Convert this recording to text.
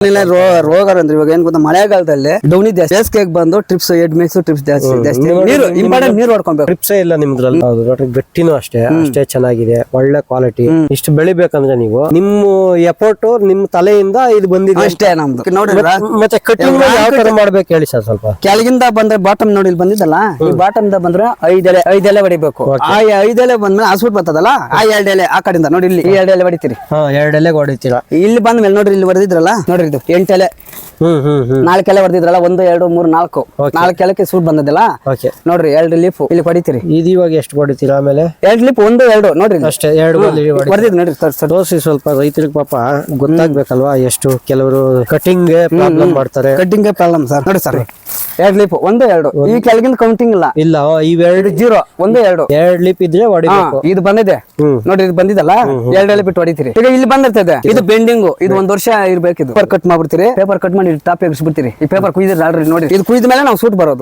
ರೋಗ ಅಂದ್ರೆ ಇವಾಗ ಏನ್ ಗೊತ್ತಾ, ಮಳೆಗಾಲದಲ್ಲಿ ಡೌನಿ ಜಾಸ್ತಿ, ಬೇಸಿಗೆಗೆ ಬಂದು ಟ್ರಿಪ್ಸ್ ಹೆಡ್ ಮೇಕ್ಸ್ ಟ್ರಿಪ್ಸ್ ಜಾಸ್ತಿ. ನೀರು ಇಂಪಾರ್ಟೆಂಟ್, ನೀರು ಹೊಡ್ಕೊಬೇಕು. ಟ್ರಿಪ್ಸೇ ಇಲ್ಲ ನಿಮ್ದ್ರಲ್ಲಿ. ಹೌದು ನೋಡ್ರಿ, ಗಟ್ಟಿನೂ ಅಷ್ಟೇ ಚೆನ್ನಾಗಿದೆ, ಒಳ್ಳೆ ಕ್ವಾಲಿಟಿ. ಇಷ್ಟು ಬೆಳಿಬೇಕಂದ್ರೆ ನೀವು ನಿಮ್ಮ ಎಫರ್ಟ್ ನಿಮ್ಮ ತಲೆಯಿಂದ ಇದು ಬಂದಿದೆ ಅಷ್ಟೇ ನಮ್ದು. ನೋಡಿ ಮತ್ತೆ ಕಟಿಂಗ್ ಯಾವ ತರ ಮಾಡ್ಬೇಕು ಹೇಳಿ ಸರ್ ಸ್ವಲ್ಪ. ಕೆಳಗಿಂದ ಬಂದ್ರೆ ಬಾಟಮ್ ನೋಡಿ ಇಲ್ಲಿ ಬಂದಿದ್ದಲ್ಲ, ಈ ಬಾಟಮ್ ದ ಬಂದ್ರೆ ಐದೆಲೆ ಹೊಡಿಬೇಕು. ಆ 5 ಎಲೆ ಬಂದ್ಮೇಲೆ ಹಸ್ಬಿಟ್ ಬರ್ತದಲ್ಲ, ಆ 2 ಎಲೆ ಆ ಕಡೆಯಿಂದ ನೋಡಿ ಇಲ್ಲಿ 2 ಎಲೆ ಹೊಡಿತೀರಿ. 2 ಎಲೆ ಹೊಡಿತೀರಾ. ಇಲ್ಲಿ ಬಂದ್ಮೇಲೆ ನೋಡ್ರಿ, ಇಲ್ಲಿ ಹೊಡೆದಿದ್ರಲ್ಲ ನೋಡ್ರಿ, ಇದು 8 ಎಲೆ 4 ಎಲೆ ಹೊಡೆದಿದ್ರಲ್ಲ, 1 2 3 4 ಎಲೆಕ್ಕೆ ಸೂಟ್ ಬಂದದಲ್ಲ ನೋಡ್ರಿ. 2 ಲೀಫ್ ಇಲ್ಲಿ ಹೊಡಿತೀರಿ. ಇದು ಇವಾಗ ಎಷ್ಟು ಹೊಡಿತೀರಾ? ಆಮೇಲೆ 2 ಲೀಫ್ 1 2 ನೋಡ್ರಿ ಅಷ್ಟೇ. 2 ಹೊಡೆದಿದ್ ನೋಡ್ರಿ ತೋರಿಸಿ ಸ್ವಲ್ಪ, ರೈತರಿಗೆ ಪಾಪ ಗೊತ್ತಾಗ್ಬೇಕಲ್ವಾ. ಎಷ್ಟು ಕೆಲವರು ಕಟಿಂಗ್ ಪ್ರಾಬ್ಲಮ್ ಮಾಡ್ತಾರೆ. Cutting problem sir. ನೋಡಿ ಸರ್, 2 ಲೀಫ್ 1 2 ಈ ಕೆಳಗಿಂದ ಕೌಂಟಿಂಗ್ ಇಲ್ಲ. ಇವೆರಡು 0 1 2 2 ಲೀಪ್ ಇದ್ರೆ ಹೊಡಿಬೇಕು. ಇದು ಬಂದಿದೆ ನೋಡ್ರಿ, ಇದು ಬಂದಿದಲ್ಲ, 2 ಎಲೆ ಬಿಟ್ಟು ಹೊಡಿತೀರಿ. ಈಗ ಇಲ್ಲಿ ಬಂದಿರ್ತದೆ, ಇದು ಬೆಂಡಿಂಗ್, ಇದು 1 ವರ್ಷ ಇರ್ಬೇಕಿದು. ಪೇಪರ್ ಕಟ್ ಮಾಡ್ಬಿಡ್ತೀರಿ, ಪೇಪರ್ ಕಟ್ ಮಾಡಿ ಟಾಪ್ ಎಗ್ಸ್ಬಿಡ್ತೀರಿ. ಈ ಪೇಪರ್ ಕುಯ್ದಿರ ಆಲ್ರೆಡಿ ನೋಡಿ, ಇದು ಕುಯ್ದ ಮೇಲೆ ನಾವು ಸೂಟ್ ಬರೋದು.